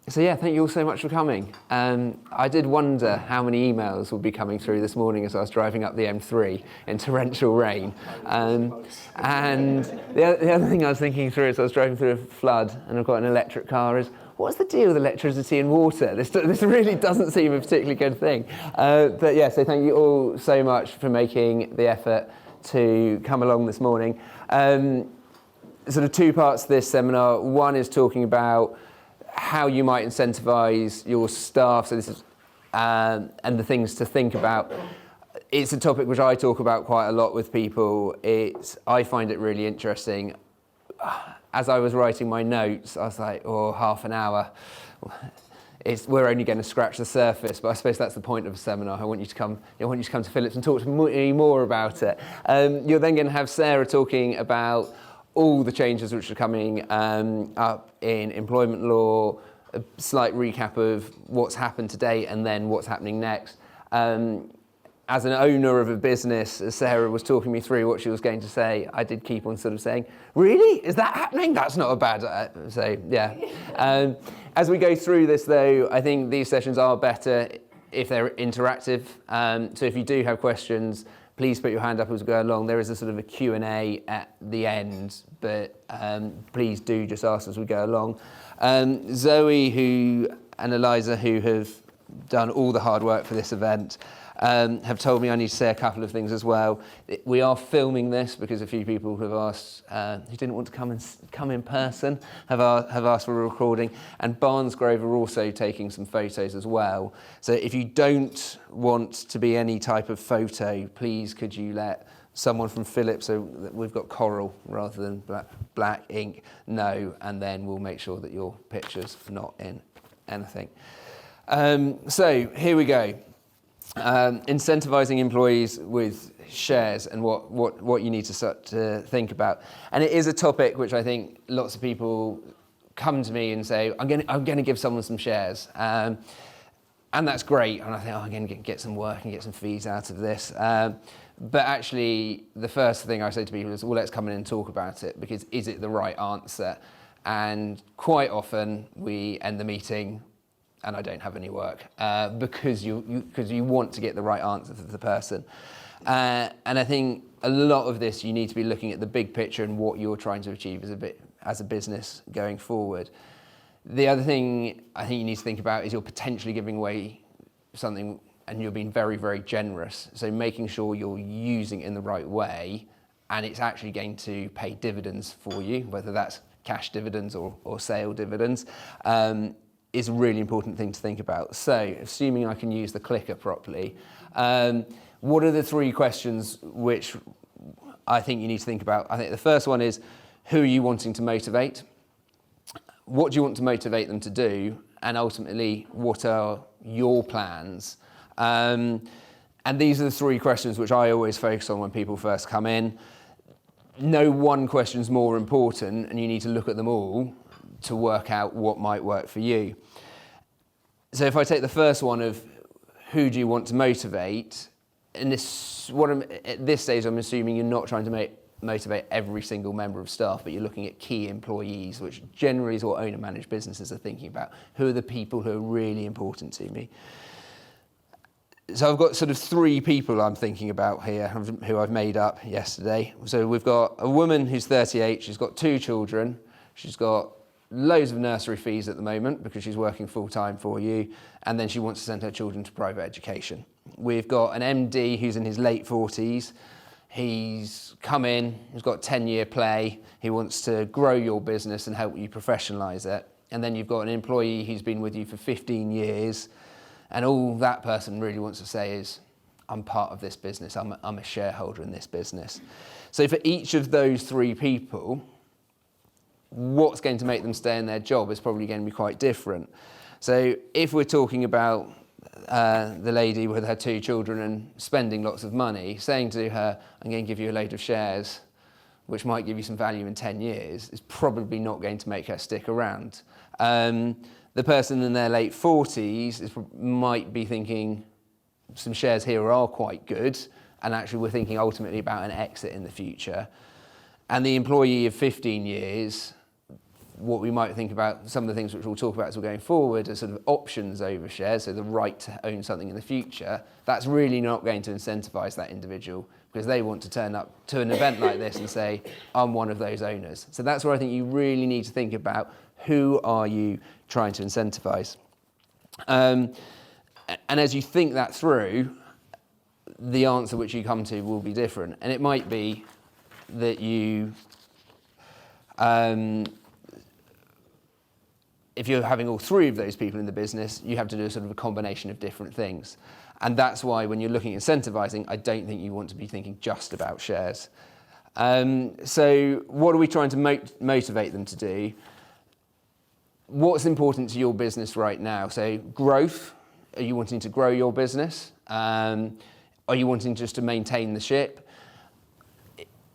So yeah, thank you all so much for coming. I did wonder how many emails would be coming through this morning as I was driving up the M3 in torrential rain. And the other thing I was thinking through as I was driving through a flood, and I've got an electric car, is what's the deal with electricity and water? This really doesn't seem a particularly good thing. But yeah, so thank you all so much for making the effort to come along this morning. Sort of two parts to this seminar. One is talking about how you might incentivize your staff, so this is and the things to think about. It's a topic which I talk about quite a lot with people. I find it really interesting. As I was writing my notes, I was like, oh, half an hour. We're only going to scratch the surface, but I suppose that's the point of a seminar. I want you to come to Philips and talk to me more about it. You're then going to have Sarah talking about all the changes which are coming up in employment law, a slight recap of what's happened today and then what's happening next. As an owner of a business, as Sarah was talking me through what she was going to say, I did keep on sort of saying, really? Is that happening? That's not a bad... So, yeah. As we go through this, though, I think these sessions are better if they're interactive. So if you do have questions, please put your hand up as we go along. There is a sort of a Q&A at the end, but please do just ask as we go along. Zoe and Eliza, who have done all the hard work for this event, have told me I need to say a couple of things as well. We are filming this because a few people have asked, who didn't want to come in person, have asked for a recording. And Barnesgrove are also taking some photos as well. So if you don't want to be any type of photo, please could you let someone from Philips, so we've got coral rather than black ink, know, and then we'll make sure that your picture's not in anything. So here we go. Incentivizing employees with shares and what you need to start to think about. And it is a topic which I think lots of people come to me and say, I'm going to give someone some shares. And that's great. And I think, I'm going to get some work and get some fees out of this. But actually, the first thing I say to people is, well, let's come in and talk about it, because is it the right answer? And quite often we end the meeting and I don't have any work because you want to get the right answer for the person. And I think a lot of this, you need to be looking at the big picture and what you're trying to achieve as a business going forward. The other thing I think you need to think about is you're potentially giving away something and you're being very, very generous. So making sure you're using it in the right way and it's actually going to pay dividends for you, whether that's cash dividends or sale dividends, is a really important thing to think about. So, assuming I can use the clicker properly, what are the three questions which I think you need to think about? I think the first one is, who are you wanting to motivate? What do you want to motivate them to do? And ultimately, what are your plans? And these are the three questions which I always focus on when people first come in. No one question is more important, and you need to look at them all to work out what might work for you. So if I take the first one of who do you want to motivate, at this stage I'm assuming you're not trying to motivate every single member of staff, but you're looking at key employees, which generally is what owner-managed businesses are thinking about. Who are the people who are really important to me? So I've got sort of three people I'm thinking about here who I've made up yesterday. So we've got a woman who's 38, she's got 2 children, she's got loads of nursery fees at the moment because she's working full-time for you, and then she wants to send her children to private education. We've got an MD who's in his late 40s. He's come in, he's got 10-year play. He wants to grow your business and help you professionalise it. And then you've got an employee who's been with you for 15 years, and all that person really wants to say is, I'm part of this business, I'm a shareholder in this business. So for each of those three people, what's going to make them stay in their job is probably going to be quite different. So if we're talking about the lady with her 2 children and spending lots of money, saying to her, I'm going to give you a load of shares, which might give you some value in 10 years, is probably not going to make her stick around. The person in their late 40s might be thinking, some shares here are quite good, and actually we're thinking ultimately about an exit in the future. And the employee of 15 years what we might think about, some of the things which we'll talk about as we're going forward, are sort of options over shares, so the right to own something in the future. That's really not going to incentivize that individual, because they want to turn up to an event like this and say, I'm one of those owners. So that's where I think you really need to think about, who are you trying to incentivize? And as you think that through, the answer which you come to will be different. And it might be that you, if you're having all three of those people in the business, you have to do a sort of a combination of different things. And that's why when you're looking at incentivizing, I don't think you want to be thinking just about shares. So what are we trying to motivate them to do? What's important to your business right now? So growth, are you wanting to grow your business? Are you wanting just to maintain the ship?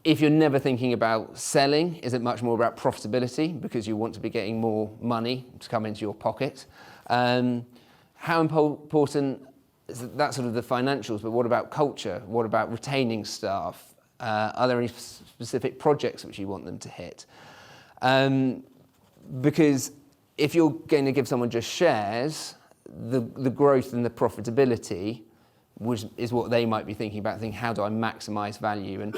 If you're never thinking about selling, is it much more about profitability because you want to be getting more money to come into your pocket? How important is that sort of the financials, but what about culture? What about retaining staff? Are there any specific projects which you want them to hit? Because if you're going to give someone just shares, the growth and the profitability is what they might be thinking about, thinking, how do I maximize value? And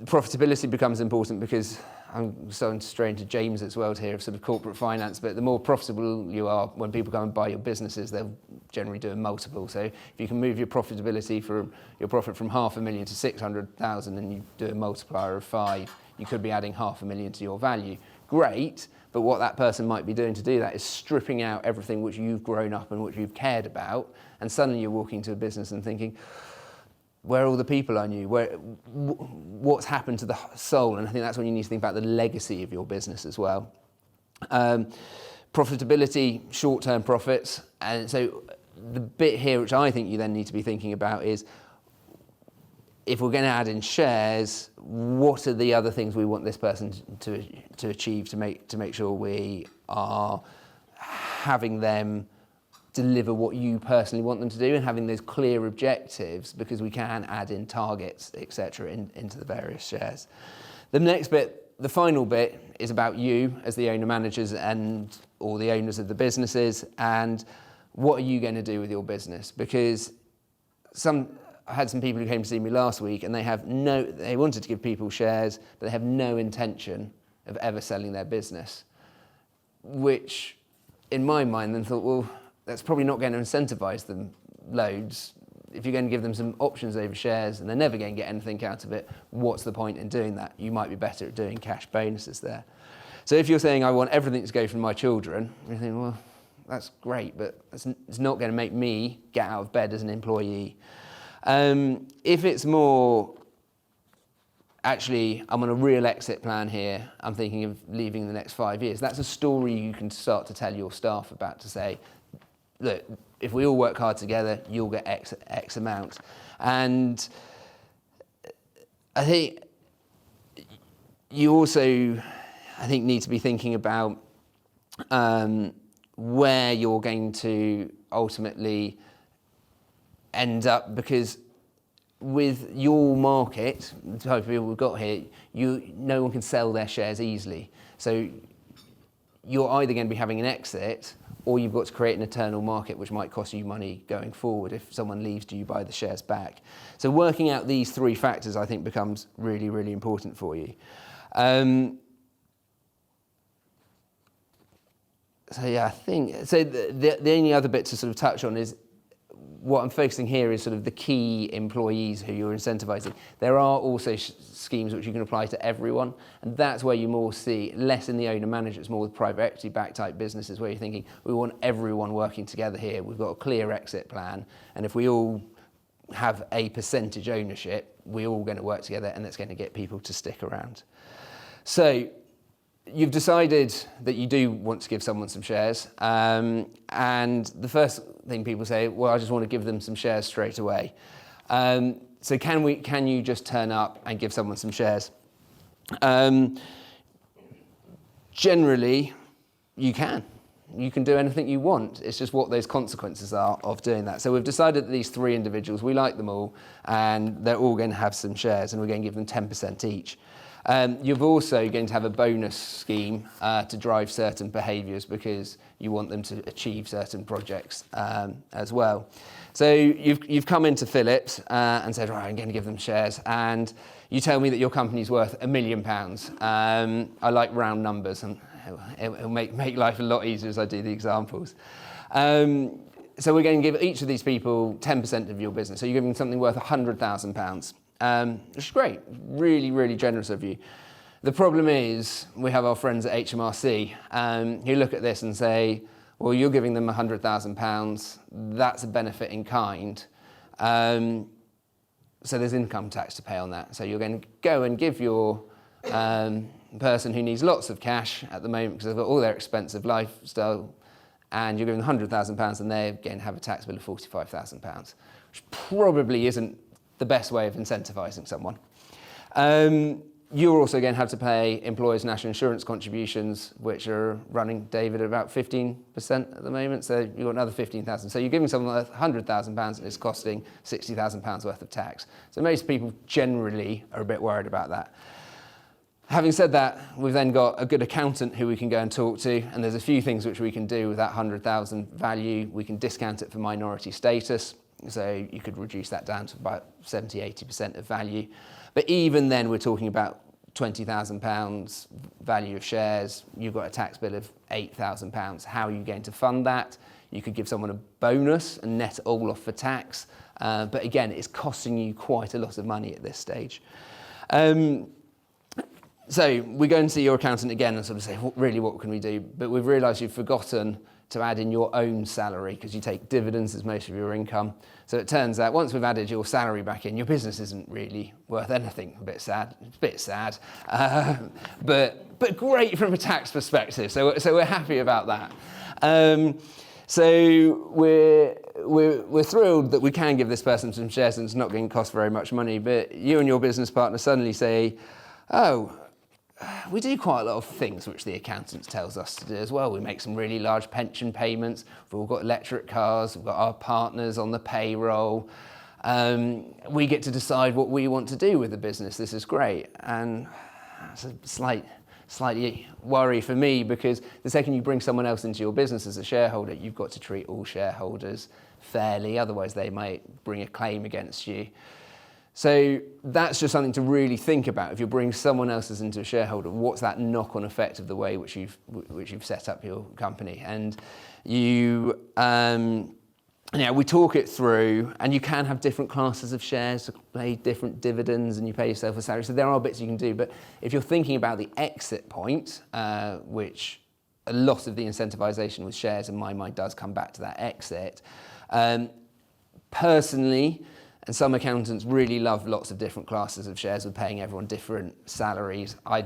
profitability becomes important because I'm starting to stray into James's world here of sort of corporate finance, but the more profitable you are, when people come and buy your businesses, they'll generally do a multiple. So if you can move your profitability from your profit from 500,000 to 600,000 and you do a multiplier of 5, you could be adding 500,000 to your value. Great, but what that person might be doing to do that is stripping out everything which you've grown up and which you've cared about, and suddenly you're walking to a business and thinking, where are all the people I knew? What's happened to the soul? And I think that's when you need to think about the legacy of your business as well. Profitability, short-term profits. And so the bit here which I think you then need to be thinking about is, if we're going to add in shares, what are the other things we want this person to achieve to make sure we are having them deliver what you personally want them to do, and having those clear objectives, because we can add in targets, etc., into the various shares. The next bit, the final bit, is about you as the owner managers or the owners of the businesses, and what are you going to do with your business? Because I had some people who came to see me last week, and they wanted to give people shares, but they have no intention of ever selling their business, which in my mind then thought, well, that's probably not going to incentivize them loads. If you're going to give them some options over shares and they're never going to get anything out of it, what's the point in doing that? You might be better at doing cash bonuses there. So if you're saying, I want everything to go from my children, you think, well, that's great, but it's not going to make me get out of bed as an employee. If it's more, actually, I'm on a real exit plan here, I'm thinking of leaving in the next 5 years, that's a story you can start to tell your staff about, to say, look, if we all work hard together, you'll get X amount. And I think you also, need to be thinking about where you're going to ultimately end up, because with your market, the type of people we've got here, no one can sell their shares easily. So you're either going to be having an exit, or you've got to create an eternal market which might cost you money going forward. If someone leaves, do you buy the shares back? So working out these three factors, I think, becomes really, really important for you. So yeah, I think, so the only other bit to sort of touch on is, what I'm focusing here is sort of the key employees who you're incentivizing. There are also schemes which you can apply to everyone, and that's where you more see, less in the owner managers, more with private equity backed type businesses, where you're thinking, we want everyone working together here, we've got a clear exit plan, and if we all have a percentage ownership, we're all going to work together, and that's going to get people to stick around. So you've decided that you do want to give someone some shares, and the first thing people say, well, I just want to give them some shares straight away. So can you just turn up and give someone some shares? Generally, you can. You can do anything you want. It's just what those consequences are of doing that. So we've decided that these three individuals, we like them all, and they're all going to have some shares, and we're going to give them 10% each. You're also going to have a bonus scheme to drive certain behaviours because you want them to achieve certain projects as well. So you've come into Philips and said, right, I'm going to give them shares, and you tell me that your company's worth £1 million. I like round numbers, and it'll make life a lot easier as I do the examples. So we're going to give each of these people 10% of your business. So you're giving something worth £100,000, which is great, really, really generous of you. The problem is we have our friends at HMRC who look at this and say, well, you're giving them £100,000, that's a benefit in kind. So there's income tax to pay on that. So you're going to go and give your person who needs lots of cash at the moment because they've got all their expensive lifestyle, and you're giving them £100,000 and they're going to have a tax bill of £45,000, which probably isn't the best way of incentivising someone. You're also going to have to pay employers' national insurance contributions, which are running, David, at about 15% at the moment. So you've got another 15,000. So you're giving someone worth £100,000 and it's costing £60,000 worth of tax. So most people generally are a bit worried about that. Having said that, we've then got a good accountant who we can go and talk to, and there's a few things which we can do with that 100,000 value. We can discount it for minority status, so you could reduce that down to about 70, 80% of value. But even then, we're talking about £20,000 value of shares. You've got a tax bill of £8,000. How are you going to fund that? You could give someone a bonus and net it all off for tax. But again, it's costing you quite a lot of money at this stage. So we go and see your accountant again and sort of say, really, what can we do? But we've realised you've forgotten to add in your own salary because you take dividends as most of your income. So it turns out once we've added your salary back in, your business isn't really worth anything. A bit sad. It's a bit sad, but great from a tax perspective. So we're happy about that. So we're thrilled that we can give this person some shares and it's not going to cost very much money. But you and your business partner suddenly say, oh, we do quite a lot of things which the accountant tells us to do as well. We make some really large pension payments. We've all got electric cars. We've got our partners on the payroll. We get to decide what we want to do with the business. This is great. And it's a slightly worry for me because the second you bring someone else into your business as a shareholder, you've got to treat all shareholders fairly. Otherwise, they might bring a claim against you. So that's just something to really think about. If you're bringing someone else into a shareholder, what's that knock-on effect of the way which you've set up your company? And we talk it through, and you can have different classes of shares to pay different dividends, and you pay yourself a salary. So there are bits you can do. But if you're thinking about the exit point, which a lot of the incentivisation with shares in my mind does come back to that exit, personally, and some accountants really love lots of different classes of shares with paying everyone different salaries. I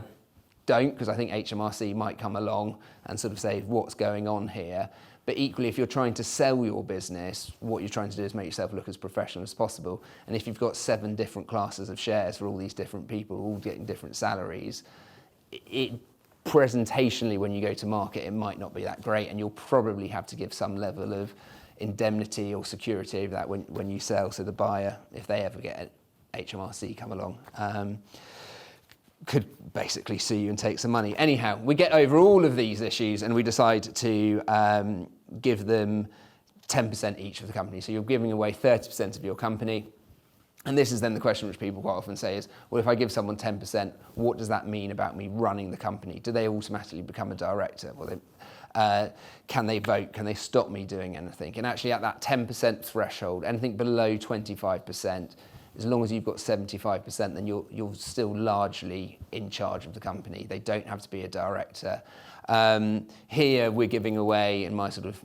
don't, because I think HMRC might come along and sort of say, what's going on here? But equally, if you're trying to sell your business, what you're trying to do is make yourself look as professional as possible. And if you've got 7 different classes of shares for all these different people, all getting different salaries, presentationally, when you go to market, it might not be that great, and you'll probably have to give some level of indemnity or security over that when you sell. So the buyer, if they ever get HMRC come along, could basically sue you and take some money. Anyhow, we get over all of these issues and we decide to give them 10% each of the company. So you're giving away 30% of your company. And this is then the question which people quite often say is, well, if I give someone 10%, what does that mean about me running the company? Do they automatically become a director? Well, can they vote? Can they stop me doing anything? And actually at that 10% threshold, anything below 25%, as long as you've got 75%, then you're still largely in charge of the company. They don't have to be a director. Here we're giving away, in my sort of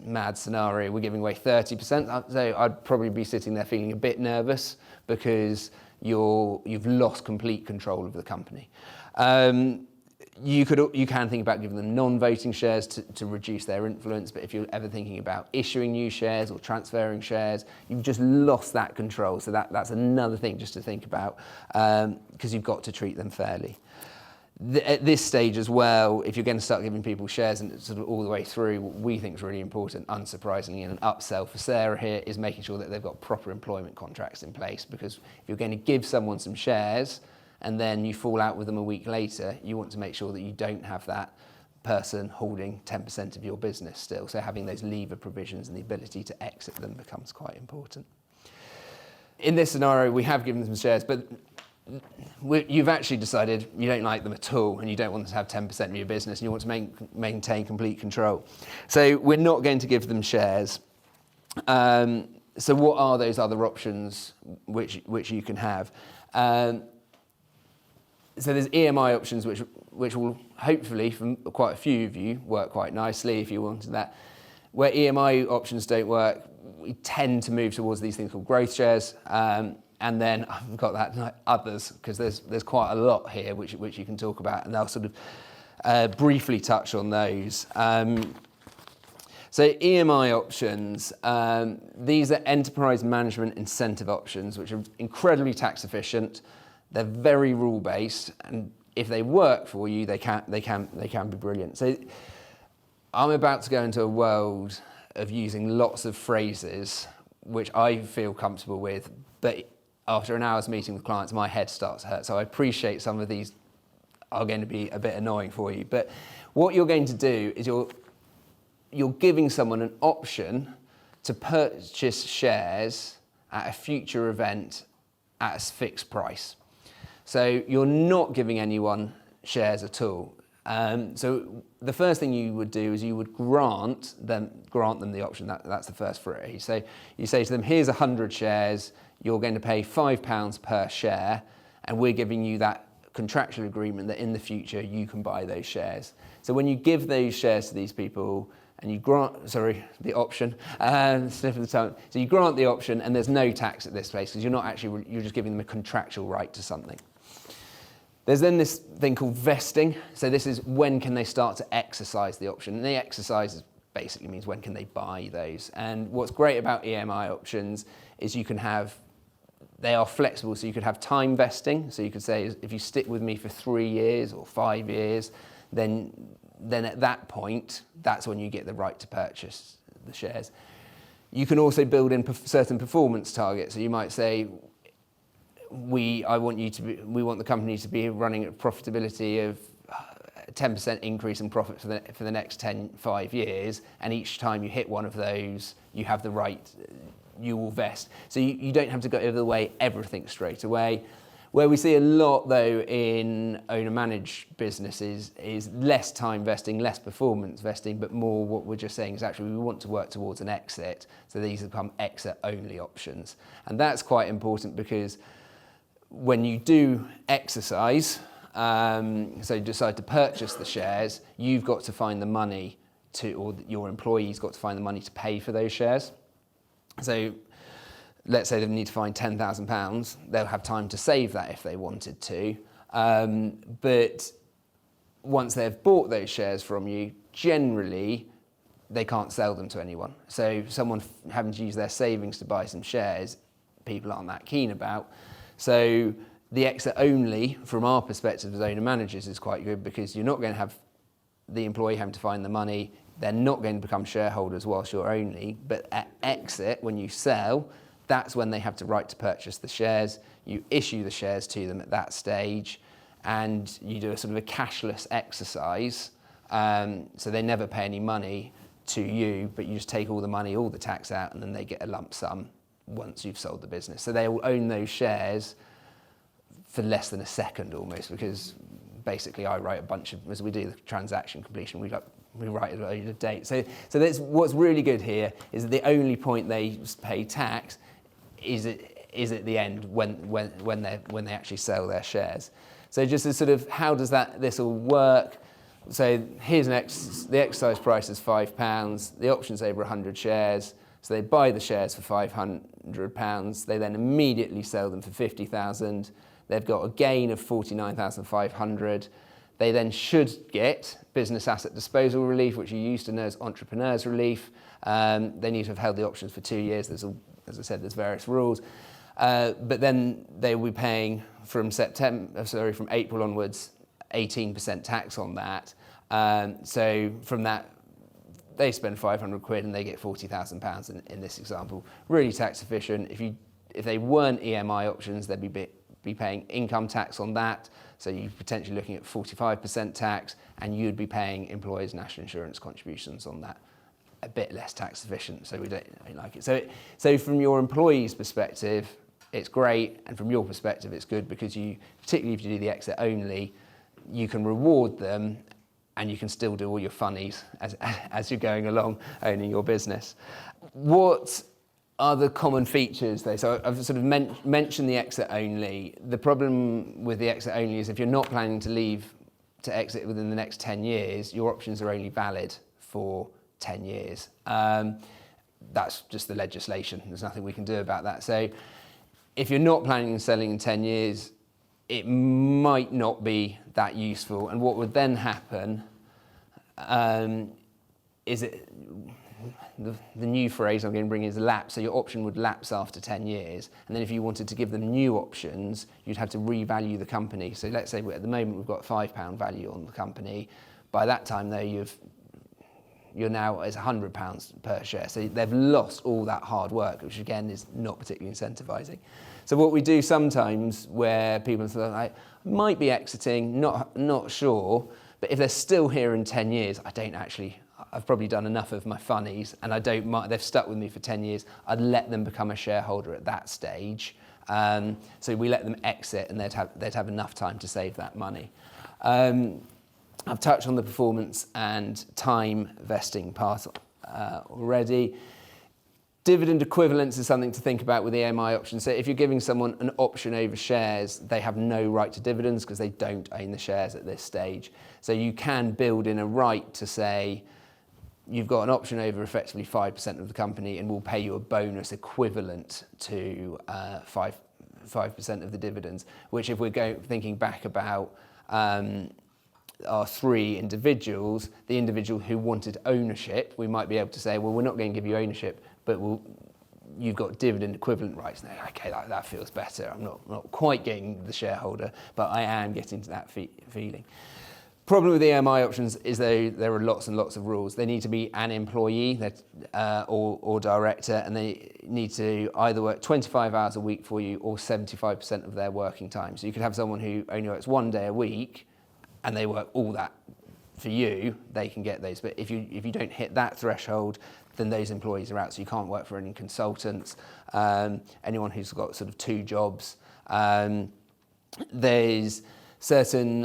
mad scenario, we're giving away 30%. So I'd probably be sitting there feeling a bit nervous because you've lost complete control of the company. You can think about giving them non-voting shares to reduce their influence, but if you're ever thinking about issuing new shares or transferring shares, you've just lost that control. So that's another thing just to think about, because you've got to treat them fairly. At this stage as well, if you're going to start giving people shares and sort of all the way through, what we think is really important, unsurprisingly, and an upsell for Sarah here, is making sure that they've got proper employment contracts in place, because if you're going to give someone some shares and then you fall out with them a week later, you want to make sure that you don't have that person holding 10% of your business still. So having those leaver provisions and the ability to exit them becomes quite important. In this scenario, we have given them some shares, but you've actually decided you don't like them at all and you don't want to have 10% of your business and you want to maintain complete control. So we're not going to give them shares. So what are those other options which you can have? So there's EMI options which will hopefully, from quite a few of you, work quite nicely if you wanted that. Where EMI options don't work, we tend to move towards these things called growth shares. And then I've got that others, because there's quite a lot here which you can talk about, and I'll sort of briefly touch on those. So EMI options, these are enterprise management incentive options, which are incredibly tax efficient. They're very rule based, and if they work for you, they can be brilliant. So I'm about to go into a world of using lots of phrases which I feel comfortable with, but after an hour's meeting with clients, my head starts to hurt. So I appreciate some of these are going to be a bit annoying for you. But what you're going to do is you're giving someone an option to purchase shares at a future event at a fixed price. So you're not giving anyone shares at all. So the first thing you would do is you would grant them the option. That's the first phrase. So you say to them, here's 100 shares, you're going to pay £5 per share, and we're giving you that contractual agreement that in the future you can buy those shares. So when you give those shares to these people and you grant, the option, slip of the tongue. So you grant the option and there's no tax at this place because you're just giving them a contractual right to something. There's then this thing called vesting. So this is when can they start to exercise the option. And the exercise basically means when can they buy those. And what's great about EMI options is they are flexible, so you could have time vesting. So you could say, if you stick with me for 3 years or 5 years, then at that point, that's when you get the right to purchase the shares. You can also build in certain performance targets. So you might say, we want the company to be running at profitability of 10% increase in profit for the next 5 years, and each time you hit one of those, you have the right, you will vest. So you don't have to go over the way everything straight away. Where we see a lot though in owner-managed businesses is less time vesting, less performance vesting, but more what we're just saying is actually we want to work towards an exit. So these become exit-only options. And that's quite important because when you do exercise, so you decide to purchase the shares, you've got to find the money or your employee's got to find the money to pay for those shares. So let's say they need to find £10,000, they'll have time to save that if they wanted to. But once they've bought those shares from you, generally, they can't sell them to anyone. So someone having to use their savings to buy some shares, people aren't that keen about. So the exit only, from our perspective as owner managers, is quite good because you're not going to have the employee having to find the money. They're not going to become shareholders whilst you're only. But at exit, when you sell, that's when they have the right to purchase the shares. You issue the shares to them at that stage, and you do a sort of a cashless exercise. So they never pay any money to you, but you just take all the money, all the tax out, and then they get a lump sum once you've sold the business. So they will own those shares for less than a second almost, because basically I write a bunch of, as we do the transaction completion, we write a date. So that's what's really good here is that the only point they pay tax is at the end when they actually sell their shares. So just as sort of how does this all work? So here's the exercise price is £5. The option's over 100 shares. So they buy the shares for £500. They then immediately sell them for 50,000. They've got a gain of 49,500. They then should get business asset disposal relief, which you used to know as entrepreneurs relief. They need to have held the options for 2 years. As I said, there's various rules. But then they will be paying from April onwards, 18% tax on that. So from that, they spend £500 and they get £40,000 in this example. Really tax efficient. If they weren't EMI options, they'd be be paying income tax on that. So you're potentially looking at 45% tax, and you'd be paying employers' national insurance contributions on that. A bit less tax efficient, so we don't like it. So from your employee's perspective, it's great, and from your perspective, it's good because you, particularly if you do the exit only, you can reward them, and you can still do all your funnies as you're going along owning your business. What are the common features though? So I've sort of mentioned the exit only. The problem with the exit only is if you're not planning to exit within the next 10 years, your options are only valid for 10 years. That's just the legislation. There's nothing we can do about that. So if you're not planning on selling in 10 years, it might not be that useful. And what would then happen is the new phrase I'm going to bring is lapse. So your option would lapse after 10 years. And then if you wanted to give them new options, you'd have to revalue the company. So let's say at the moment we've got £5 value on the company. By that time though, you're now at £100 per share. So they've lost all that hard work, which again is not particularly incentivising. So what we do sometimes where people say, I might be exiting, not sure, but if they're still here in 10 years, I've probably done enough of my funnies and I don't mind, they've stuck with me for 10 years, I'd let them become a shareholder at that stage. So we let them exit and they'd have enough time to save that money. I've touched on the performance and time vesting part already. Dividend equivalence is something to think about with the AMI options. So if you're giving someone an option over shares, they have no right to dividends because they don't own the shares at this stage. So you can build in a right to say, you've got an option over effectively 5% of the company and we'll pay you a bonus equivalent to 5% of the dividends, which if we're thinking back about our three individuals, the individual who wanted ownership, we might be able to say, well, we're not going to give you ownership, but you've got dividend equivalent rights. Now, okay, that feels better. I'm not quite getting the shareholder, but I am getting to that feeling. Problem with the AMI options is there are lots and lots of rules. They need to be an employee or director, and they need to either work 25 hours a week for you or 75% of their working time. So you could have someone who only works 1 day a week, and they work all that for you, they can get those. But if you don't hit that threshold, then those employees are out. So you can't work for any consultants, anyone who's got sort of 2 jobs. There's certain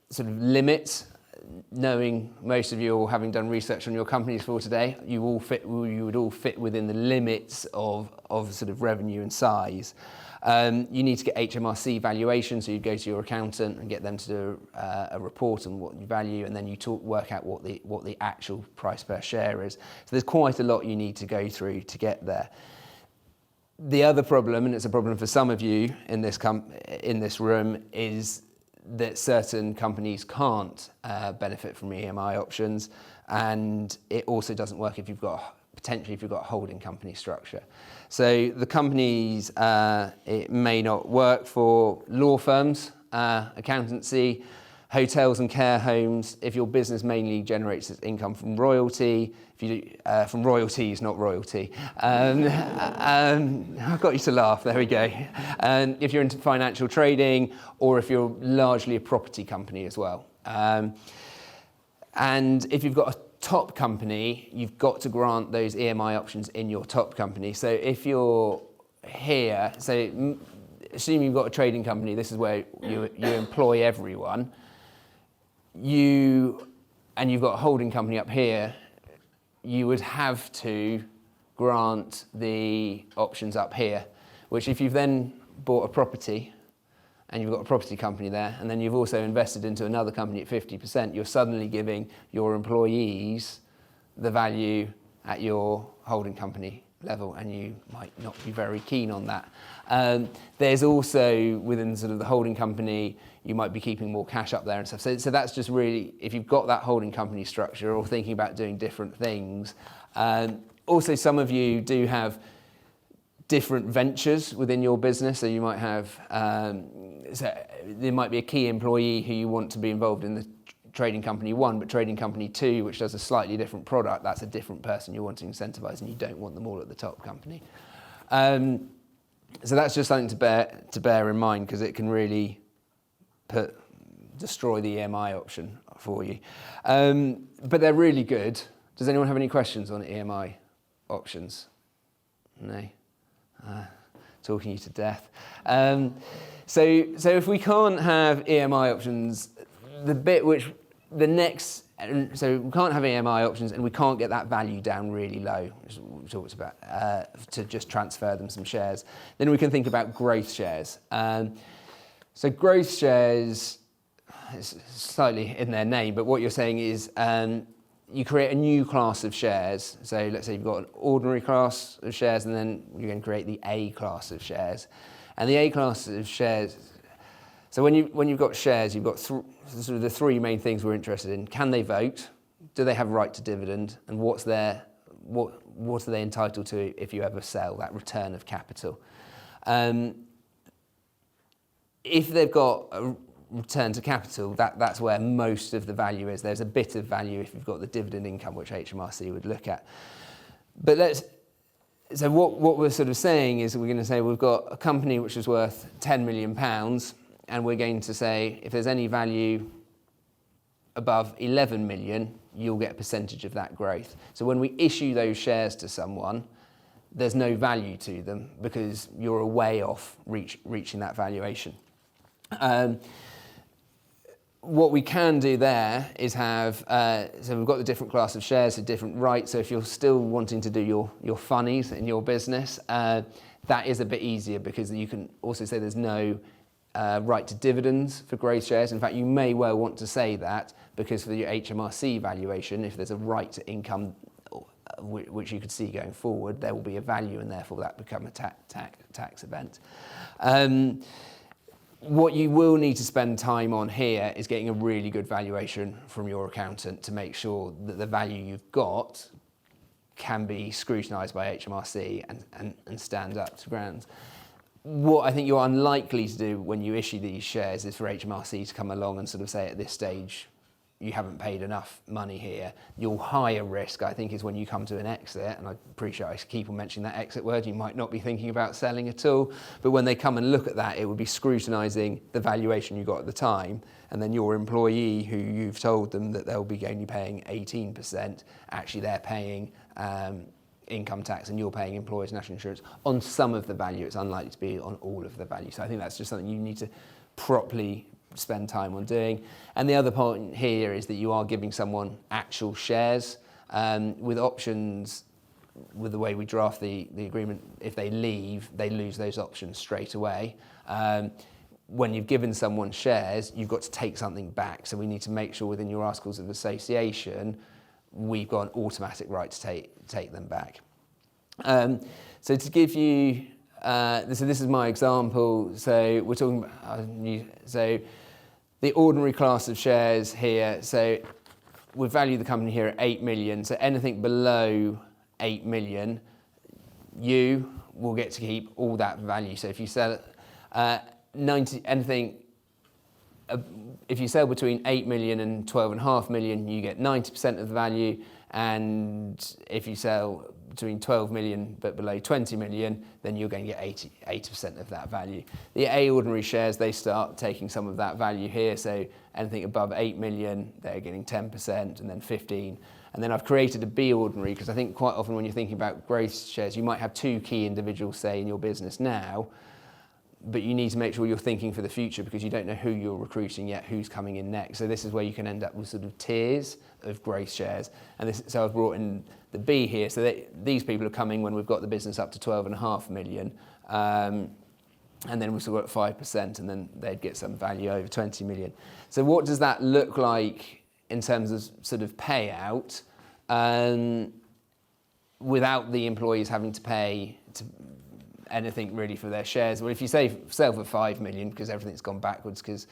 sort of limits. Knowing most of you, or having done research on your companies for today, you would all fit within the limits of sort of revenue and size. You need to get HMRC valuation, so you go to your accountant and get them to do a report on what you value, and then you work out what the actual price per share is. So there's quite a lot you need to go through to get there. The other problem, and it's a problem for some of you in this room, is that certain companies can't benefit from EMI options, and it also doesn't work if you've got a holding company structure. So the companies, it may not work for law firms, accountancy, hotels and care homes. If your business mainly generates its income from royalty, from royalties, not royalty. I've got you to laugh, there we go. If you're into financial trading, or if you're largely a property company as well. And if you've got a top company, you've got to grant those EMI options in your top company. So if you're here, so assume you've got a trading company, this is where you employ everyone, and you've got a holding company up here, you would have to grant the options up here, which if you've then bought a property and you've got a property company there, and then you've also invested into another company at 50%, you're suddenly giving your employees the value at your holding company level, and you might not be very keen on that. There's also, within sort of the holding company, you might be keeping more cash up there and stuff. So that's just really, if you've got that holding company structure or thinking about doing different things. Also, some of you do have different ventures within your business. So you might have, there might be a key employee who you want to be involved in the trading company 1, but trading company 2, which does a slightly different product, that's a different person you want to incentivize, and you don't want them all at the top company. So that's just something to bear in mind, because it can really destroy the EMI option for you. But they're really good. Does anyone have any questions on EMI options? No? Talking you to death. So if we can't have EMI options, so we can't have EMI options and we can't get that value down really low, which we talked about, to just transfer them some shares. Then we can think about growth shares. So growth shares, it's slightly in their name, but what you're saying is you create a new class of shares. So let's say you've got an ordinary class of shares, and then you're going to create the A class of shares. And the A class of shares, so when you've got shares, you've got sort of the three main things we're interested in. Can they vote? Do they have a right to dividend? And what are they entitled to if you ever sell, that return of capital? If they've got a return to capital, that's where most of the value is. There's a bit of value if you've got the dividend income, which HMRC would look at. But so what we're sort of saying is we're going to say we've got a company which is worth £10 million, and we're going to say if there's any value above 11 million, you'll get a percentage of that growth. So when we issue those shares to someone, there's no value to them because you're a way off reaching that valuation. What we can do there is have, so we've got the different class of shares, the different rights. So if you're still wanting to do your funnies in your business, that is a bit easier because you can also say there's no right to dividends for growth shares. In fact, you may well want to say that because for your HMRC valuation, if there's a right to income which you could see going forward, there will be a value and therefore that become a tax event. What you will need to spend time on here is getting a really good valuation from your accountant to make sure that the value you've got can be scrutinised by HMRC and stand up to grounds. What I think you're unlikely to do when you issue these shares is for HMRC to come along and sort of say at this stage, you haven't paid enough money here. Your higher risk, I think, is when you come to an exit, and I appreciate I keep on mentioning that exit word, you might not be thinking about selling at all, but when they come and look at that, it would be scrutinising the valuation you got at the time, and then your employee, who you've told them that they'll be only paying 18%, actually they're paying income tax and you're paying employers' national insurance on some of the value. It's unlikely to be on all of the value. So I think that's just something you need to properly spend time on doing. And the other point here is that you are giving someone actual shares with options. With the way we draft the agreement, if they leave, they lose those options straight away. When you've given someone shares, you've got to take something back. So we need to make sure within your articles of association, we've got an automatic right to take them back. So to give you, so this is my example. So we're talking about, so the ordinary class of shares here. So we value the company here at 8 million. So anything below 8 million, you will get to keep all that value. So if you sell if you sell between 8 million and 12.5 million, you get 90% of the value. And if you sell between 12 million but below 20 million, then you're going to get 80% of that value. The A ordinary shares, they start taking some of that value here. So anything above 8 million, they're getting 10% and then 15. And then I've created a B ordinary because I think quite often when you're thinking about growth shares, you might have two key individuals, say, in your business now, but you need to make sure you're thinking for the future because you don't know who you're recruiting yet, who's coming in next. So this is where you can end up with sort of tiers of growth shares. And so I've brought in the B here. So these people are coming when we've got the business up to 12.5 million. And then we've still got 5%, and then they'd get some value over 20 million. So what does that look like in terms of sort of payout without the employees having to pay anything really for their shares? Well, if you sell for 5 million because everything's gone backwards because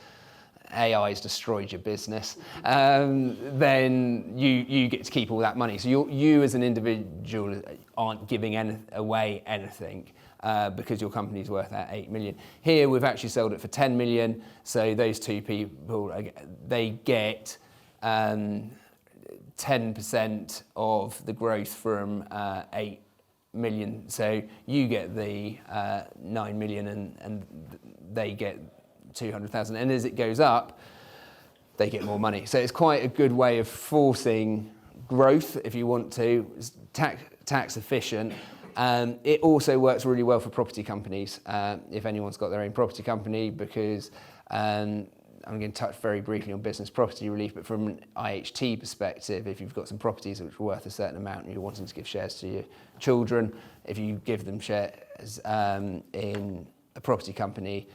AI has destroyed your business, then you get to keep all that money. So you as an individual aren't giving away anything because your company's worth at 8 million. Here we've actually sold it for 10 million. So those two people, they get 10% of the growth from 8 million. So you get the 9 million and they get 200,000. And as it goes up, they get more money. So it's quite a good way of forcing growth, if you want to. It's tax efficient. It also works really well for property companies, if anyone's got their own property company, because I'm going to touch very briefly on business property relief, but from an IHT perspective, if you've got some properties which are worth a certain amount and you're wanting to give shares to your children, if you give them shares in a property company,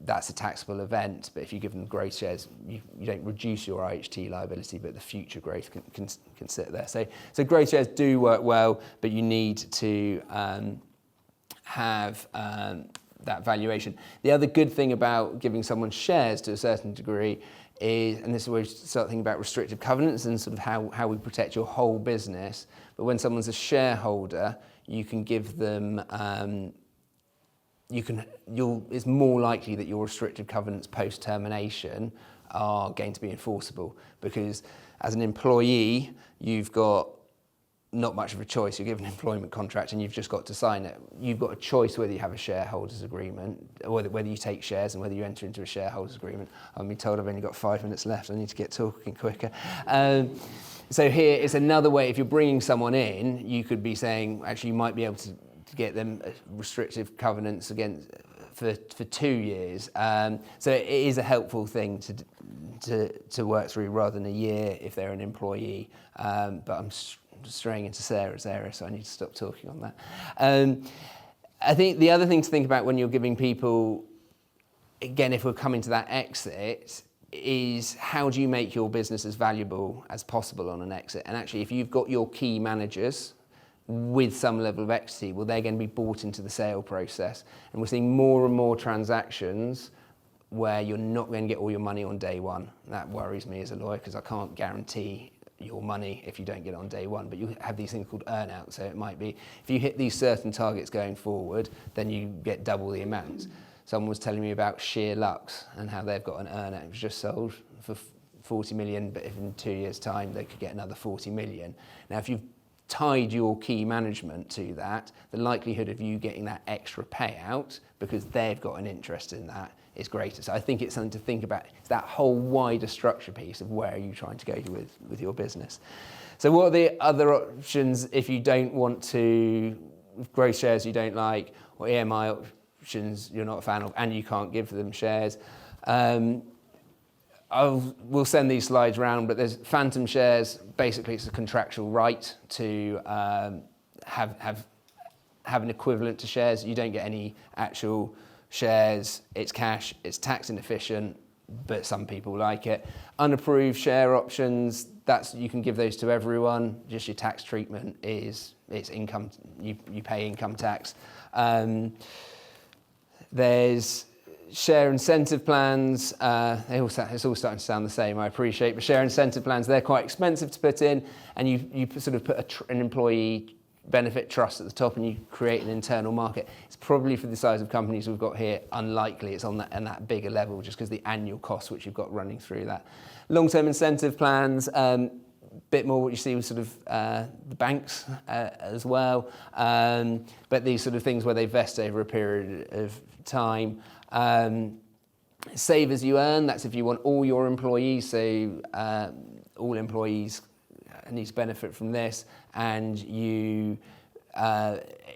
that's a taxable event. But if you give them growth shares, you don't reduce your IHT liability, but the future growth can sit there. So growth shares do work well, but you need to have that valuation. The other good thing about giving someone shares to a certain degree is, and this is where we start thinking about restrictive covenants and sort of how we protect your whole business, but when someone's a shareholder, you can give them it's more likely that your restrictive covenants post-termination are going to be enforceable, because as an employee, you've got not much of a choice. You're given an employment contract and you've just got to sign it. You've got a choice whether you have a shareholders agreement, or whether you take shares and whether you enter into a shareholders agreement. I'm being told I've only got 5 minutes left. I need to get talking quicker. So here is another way. If you're bringing someone in, you could be saying, actually, you might be able to get them restrictive covenants against for 2 years. So it is a helpful thing to work through rather than a year if they're an employee. But I'm straying into Sarah's area, so I need to stop talking on that. I think the other thing to think about when you're giving people, again, if we're coming to that exit, is how do you make your business as valuable as possible on an exit? And actually, if you've got your key managers with some level of equity, well, they're going to be bought into the sale process. And we're seeing more and more transactions where you're not going to get all your money on day one. That worries me as a lawyer, because I can't guarantee your money if you don't get it on day one, but you have these things called earn-outs. So it might be, if you hit these certain targets going forward, then you get double the amount. Someone was telling me about Sheer Lux and how they've got an earn-out. It was just sold for 40 million, but if in 2 years' time they could get another 40 million. Now, if you've tied your key management to that, the likelihood of you getting that extra payout because they've got an interest in that is greater. So I think it's something to think about. It's that whole wider structure piece of where are you trying to go to with your business. So what are the other options if you don't want to, growth shares you don't like, or EMI options you're not a fan of, and you can't give them shares? We'll send these slides around, but there's phantom shares. Basically, it's a contractual right to have an equivalent to shares. You don't get any actual shares. It's cash. It's tax inefficient, but some people like it. Unapproved share options, you can give those to everyone. Just your tax treatment is it's income. You pay income tax. There's share incentive plans, it's all starting to sound the same, I appreciate, but share incentive plans, they're quite expensive to put in, and you sort of put an employee benefit trust at the top and you create an internal market. It's probably, for the size of companies we've got here, unlikely it's on that bigger level, just because the annual costs which you've got running through that. Long-term incentive plans, bit more what you see with sort of the banks as well, but these sort of things where they vest over a period of time. Save as you earn, that's if you want all your employees, so all employees need to benefit from this, and you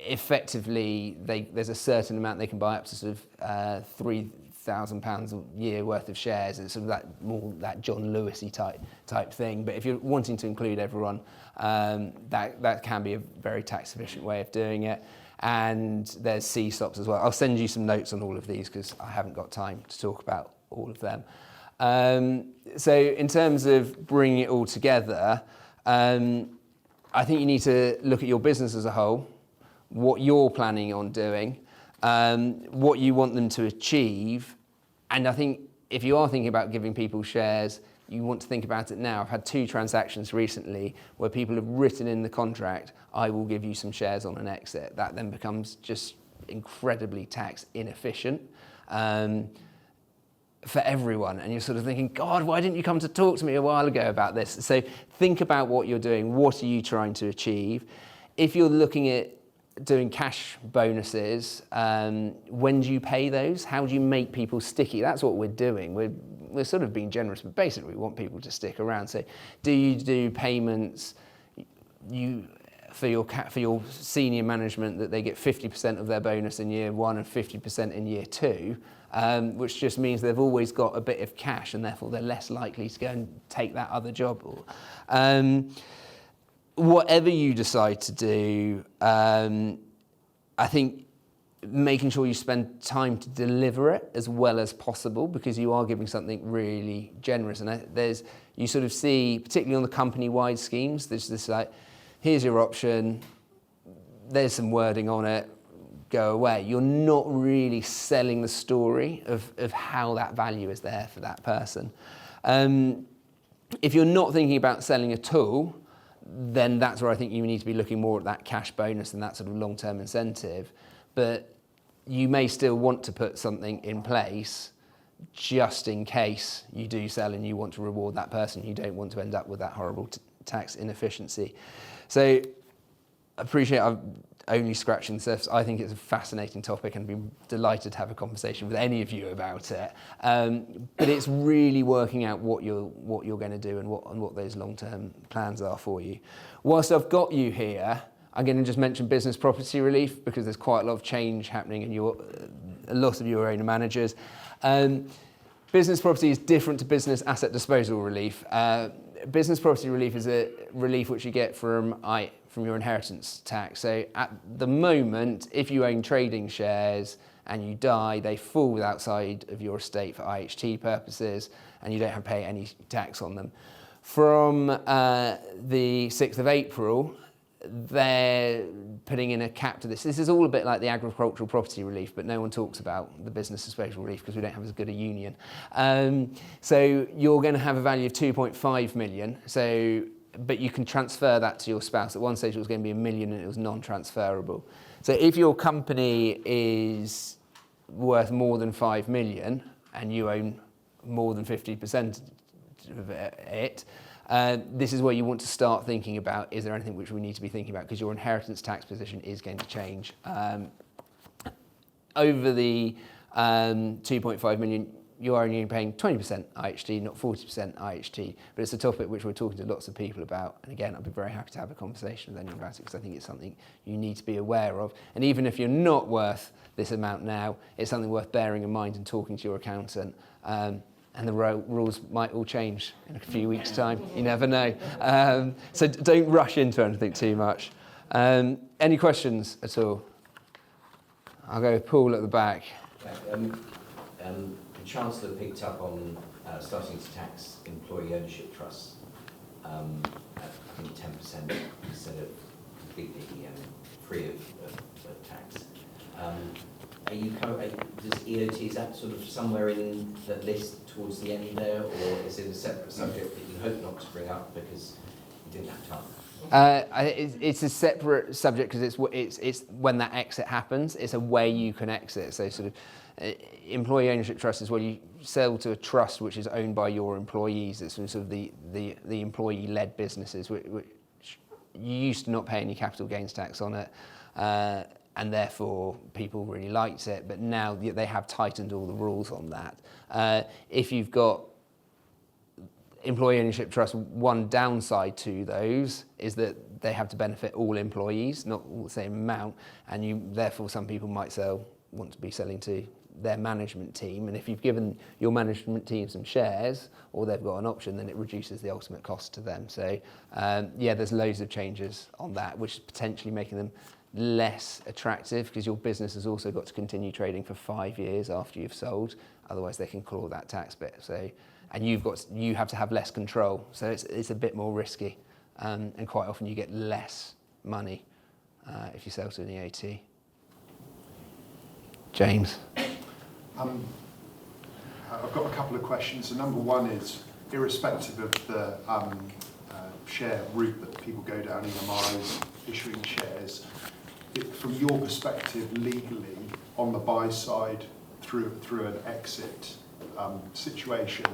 effectively, there's a certain amount they can buy up to sort of £3,000 a year worth of shares. It's sort of that John Lewis-y type thing. But if you're wanting to include everyone, that can be a very tax efficient way of doing it. And there's C-stops as well. I'll send you some notes on all of these because I haven't got time to talk about all of them. So in terms of bringing it all together, I think you need to look at your business as a whole, what you're planning on doing, what you want them to achieve. And I think if you are thinking about giving people shares, you want to think about it now. I've had 2 transactions recently where people have written in the contract, I will give you some shares on an exit. That then becomes just incredibly tax inefficient for everyone. And you're sort of thinking, God, why didn't you come to talk to me a while ago about this? So think about what you're doing. What are you trying to achieve? If you're looking at doing cash bonuses, when do you pay those? How do you make people sticky? That's what we're doing. We're sort of being generous, but basically we want people to stick around. So do you do payments for your senior management that they get 50% of their bonus in year 1 and 50% in year 2, which just means they've always got a bit of cash and therefore they're less likely to go and take that other job. Whatever you decide to do, I think making sure you spend time to deliver it as well as possible, because you are giving something really generous. And you sort of see, particularly on the company-wide schemes, there's this like, here's your option, there's some wording on it, go away. You're not really selling the story of how that value is there for that person. If you're not thinking about selling at all, then that's where I think you need to be looking more at that cash bonus and that sort of long-term incentive. But you may still want to put something in place just in case you do sell and you want to reward that person. You don't want to end up with that horrible tax inefficiency. So I appreciate I've only scratching the surface. I think it's a fascinating topic and I'd be delighted to have a conversation with any of you about it. But it's really working out what you're going to do and what those long-term plans are for you. Whilst I've got you here, I'm going to just mention business property relief, because there's quite a lot of change happening and a lot of you are owner managers. Business property is different to business asset disposal relief. Business property relief is a relief which you get from your inheritance tax. So at the moment, if you own trading shares and you die, they fall outside of your estate for IHT purposes and you don't have to pay any tax on them. From the 6th of April, they're putting in a cap to this. This is all a bit like the agricultural property relief, but no one talks about the business disposal relief because we don't have as good a union. So you're going to have a value of 2.5 million. But you can transfer that to your spouse. At one stage it was going to be 1 million and it was non-transferable. So if your company is worth more than 5 million and you own more than 50% of it, this is where you want to start thinking about, is there anything which we need to be thinking about, because your inheritance tax position is going to change. Over the 2.5 million, you're only paying 20% IHT, not 40% IHT. But it's a topic which we're talking to lots of people about. And again, I'd be very happy to have a conversation with anyone about it, because I think it's something you need to be aware of. And even if you're not worth this amount now, it's something worth bearing in mind and talking to your accountant. And the rules might all change in a few weeks' time. You never know. So don't rush into anything too much. Any questions at all? I'll go with Paul at the back. The Chancellor picked up on starting to tax employee ownership trusts at, I think, 10% instead of completely free of tax. Does EOT, is that sort of somewhere in the list towards the end there, or is it a separate subject that you hope not to bring up because you didn't have time? It's a separate subject because it's when that exit happens. It's a way you can exit. So sort of employee ownership trust is where you sell to a trust which is owned by your employees. It's sort of the employee-led businesses which you used to not pay any capital gains tax on it. And therefore people really liked it, but now they have tightened all the rules on that. If you've got employee ownership trust, one downside to those is that they have to benefit all employees, not all the same amount, and therefore some people might want to be selling to their management team, and if you've given your management team some shares or they've got an option, then it reduces the ultimate cost to them. So there's loads of changes on that, which is potentially making them less attractive, because your business has also got to continue trading for 5 years after you've sold, otherwise they can claw that tax bit. So, and you have to have less control, so it's a bit more risky, and quite often you get less money if you sell to an EOT. James. I've got a couple of questions. So number one is, irrespective of the share route that people go down, EMIs, issuing shares, from your perspective legally, on the buy side, through an exit situation,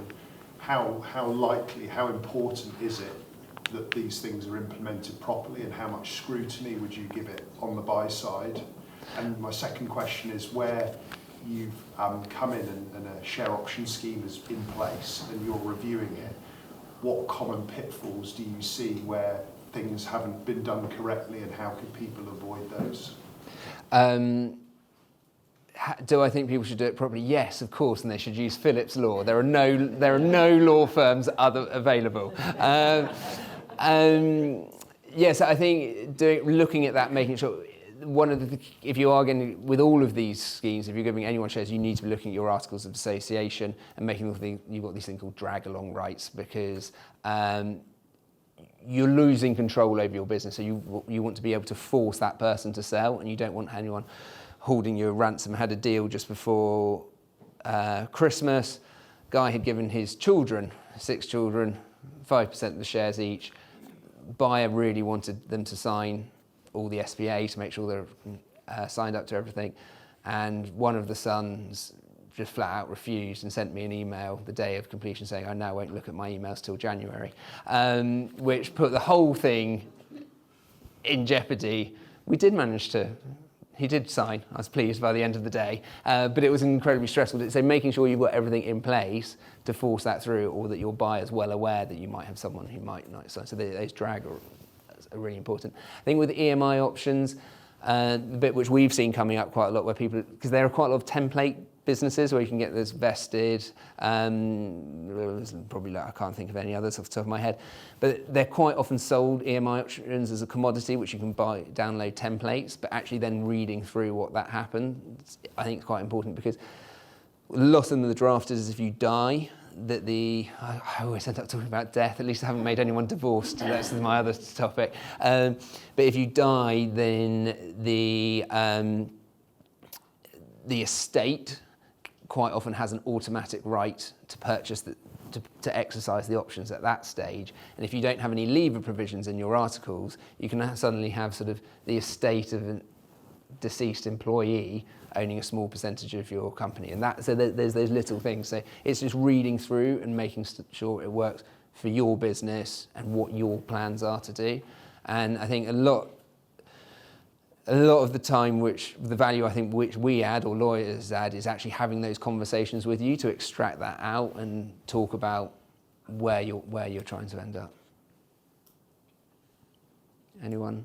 how likely, how important is it that these things are implemented properly, and how much scrutiny would you give it on the buy side? And my second question is, where you've come in and a share option scheme is in place and you're reviewing it, what common pitfalls do you see where things haven't been done correctly, and how can people avoid those? Do I think people should do it properly? Yes, of course, and they should use Philip's law. There are no law firms available. Yes, I think looking at that, making sure if you are going to, with all of these schemes, if you're giving anyone shares, you need to be looking at your articles of association and making sure you've got these things called drag-along rights, because you're losing control over your business. So you want to be able to force that person to sell, and you don't want anyone holding you a ransom. I had a deal just before Christmas. Guy had given his children, 6 children, 5% of the shares each. Buyer really wanted them to sign all the SPA to make sure they're signed up to everything. And one of the sons just flat out refused and sent me an email the day of completion saying, I now won't look at my emails till January, which put the whole thing in jeopardy. We did manage to, he did sign, I was pleased by the end of the day, but it was incredibly stressful. So making sure you've got everything in place to force that through, or that your buyer's well aware that you might have someone who might not sign. So those drag are really important. I think with EMI options, the bit which we've seen coming up quite a lot, where people, because there are quite a lot of template businesses where you can get this vested, probably I can't think of any others off the top of my head, but they're quite often sold EMI options as a commodity, which you can buy, download templates, but actually then reading through what that happened, I think is quite important, because a lot of the draft is if you die, that I always end up talking about death, at least I haven't made anyone divorced, that's my other topic, but if you die, then the estate quite often has an automatic right to purchase, to exercise the options at that stage. And if you don't have any lever provisions in your articles, you can suddenly have sort of the estate of a deceased employee owning a small percentage of your company. And so there's those little things. So it's just reading through and making sure it works for your business and what your plans are to do. And I think a lot of the time, which the value I think which we add, or lawyers add, is actually having those conversations with you to extract that out and talk about where you're trying to end up. Anyone?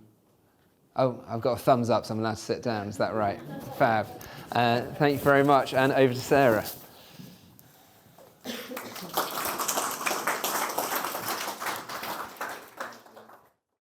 Oh, I've got a thumbs up, so I'm allowed to sit down. Is that right? Fab. Thank you very much, and over to Sarah.